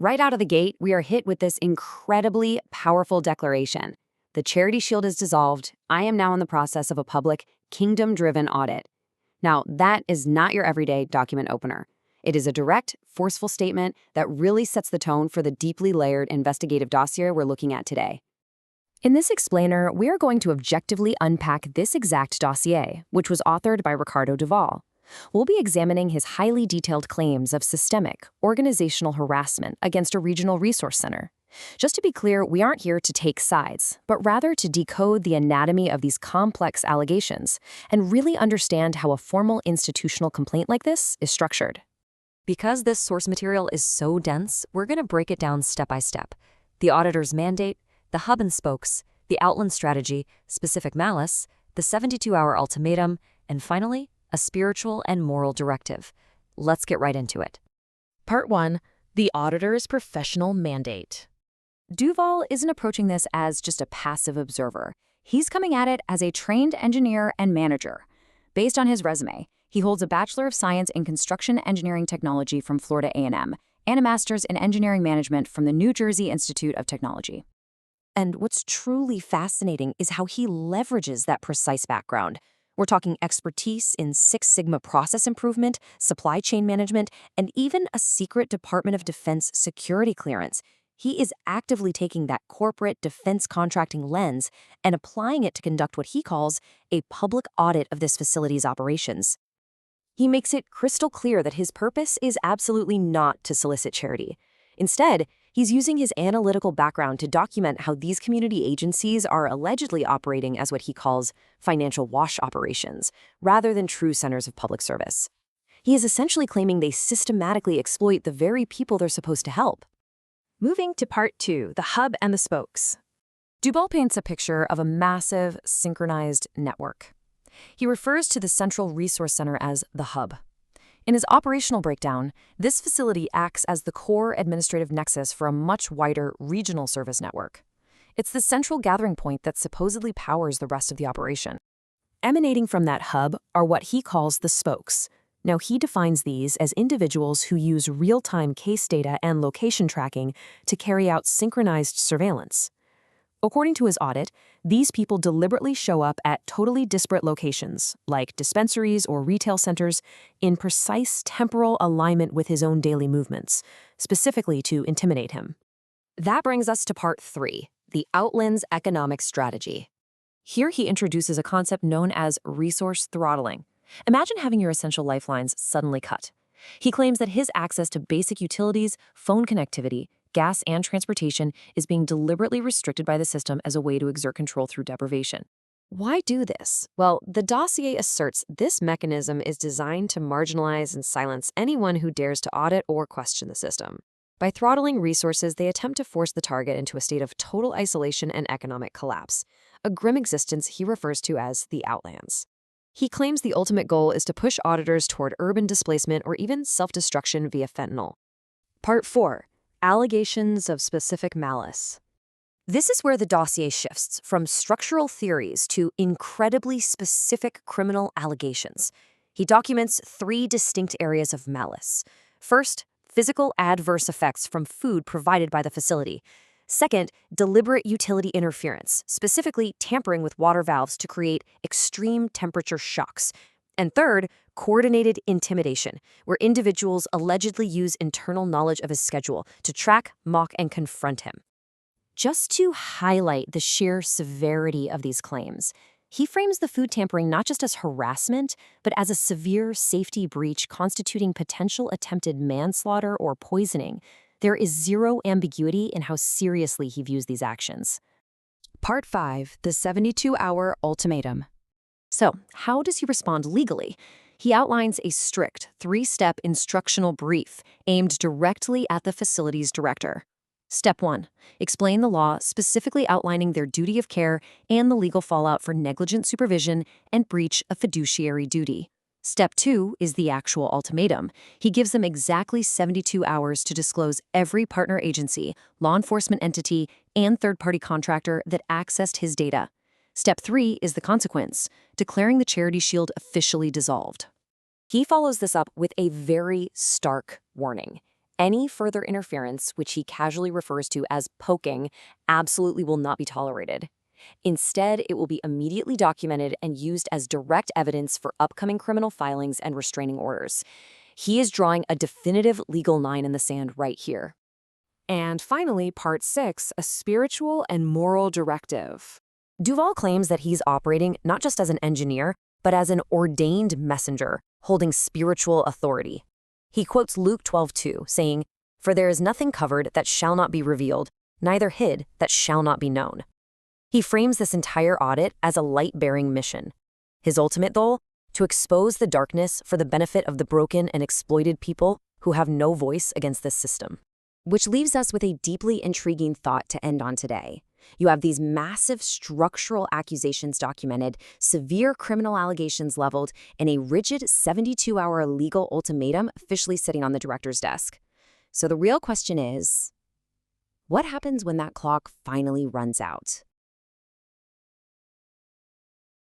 Right out of the gate, we are hit with this incredibly powerful declaration. The Charity Shield is dissolved. I am now in the process of a public, kingdom-driven audit. Now, that is not your everyday document opener. It is a direct, forceful statement that really sets the tone for the deeply layered investigative dossier we're looking at today. In this explainer, we are going to objectively unpack this exact dossier, which was authored by Ricardo Duval. We'll be examining his highly detailed claims of systemic, organizational harassment against a regional resource center. Just to be clear, we aren't here to take sides, but rather to decode the anatomy of these complex allegations and really understand how a formal institutional complaint like this is structured. Because this source material is so dense, we're going to break it down step by step. The auditor's mandate, the hub and spokes, the outland strategy, specific malice, the 72-hour ultimatum, and finally, a spiritual and moral directive. Let's get right into it. Part 1. The Auditor's Professional Mandate. Duval isn't approaching this as just a passive observer. He's coming at it as a trained engineer and manager. Based on his resume, he holds a Bachelor of Science in Construction Engineering Technology from Florida A&M and a Master's in Engineering Management from the New Jersey Institute of Technology. And what's truly fascinating is how he leverages that precise background. We're talking expertise in Six Sigma process improvement, supply chain management, and even a secret Department of Defense security clearance. He is actively taking that corporate defense contracting lens and applying it to conduct what he calls a public audit of this facility's operations. He makes it crystal clear that his purpose is absolutely not to solicit charity. Instead, he's using his analytical background to document how these community agencies are allegedly operating as what he calls financial wash operations, rather than true centers of public service. He is essentially claiming they systematically exploit the very people they're supposed to help. Moving to Part 2, the hub and the spokes. Duval paints a picture of a massive, synchronized network. He refers to the Central Resource Center as the hub. In his operational breakdown, this facility acts as the core administrative nexus for a much wider regional service network. It's the central gathering point that supposedly powers the rest of the operation. Emanating from that hub are what he calls the spokes. Now, he defines these as individuals who use real-time case data and location tracking to carry out synchronized surveillance. According to his audit, these people deliberately show up at totally disparate locations, like dispensaries or retail centers, in precise temporal alignment with his own daily movements, specifically to intimidate him. That brings us to Part 3, the Outlands Economic Strategy. Here he introduces a concept known as resource throttling. Imagine having your essential lifelines suddenly cut. He claims that his access to basic utilities, phone connectivity, gas, and transportation is being deliberately restricted by the system as a way to exert control through deprivation. Why do this? Well, the dossier asserts this mechanism is designed to marginalize and silence anyone who dares to audit or question the system. By throttling resources, they attempt to force the target into a state of total isolation and economic collapse, a grim existence he refers to as the Outlands. He claims the ultimate goal is to push auditors toward urban displacement or even self-destruction via fentanyl. Part 4. Allegations of specific malice. This is where the dossier shifts from structural theories to incredibly specific criminal allegations. He documents 3 distinct areas of malice. First, physical adverse effects from food provided by the facility. Second, deliberate utility interference, specifically tampering with water valves to create extreme temperature shocks. And third, coordinated intimidation, where individuals allegedly use internal knowledge of his schedule to track, mock, and confront him. Just to highlight the sheer severity of these claims, he frames the food tampering not just as harassment, but as a severe safety breach constituting potential attempted manslaughter or poisoning. There is zero ambiguity in how seriously he views these actions. Part 5, the 72-hour ultimatum. So, how does he respond legally? He outlines a strict 3-step instructional brief aimed directly at the facility's director. Step 1. Explain the law, specifically outlining their duty of care and the legal fallout for negligent supervision and breach of fiduciary duty. Step 2 is the actual ultimatum. He gives them exactly 72 hours to disclose every partner agency, law enforcement entity, and third-party contractor that accessed his data. Step 3 is the consequence, declaring the Charity Shield officially dissolved. He follows this up with a very stark warning. Any further interference, which he casually refers to as poking, absolutely will not be tolerated. Instead, it will be immediately documented and used as direct evidence for upcoming criminal filings and restraining orders. He is drawing a definitive legal line in the sand right here. And finally, part 6, a spiritual and moral directive. Duval claims that he's operating not just as an engineer, but as an ordained messenger, holding spiritual authority. He quotes Luke 12:2, saying, "For there is nothing covered that shall not be revealed, neither hid that shall not be known." He frames this entire audit as a light-bearing mission. His ultimate goal? To expose the darkness for the benefit of the broken and exploited people who have no voice against this system. Which leaves us with a deeply intriguing thought to end on today. You have these massive structural accusations documented, severe criminal allegations leveled, and a rigid 72-hour legal ultimatum officially sitting on the director's desk. So the real question is, what happens when that clock finally runs out?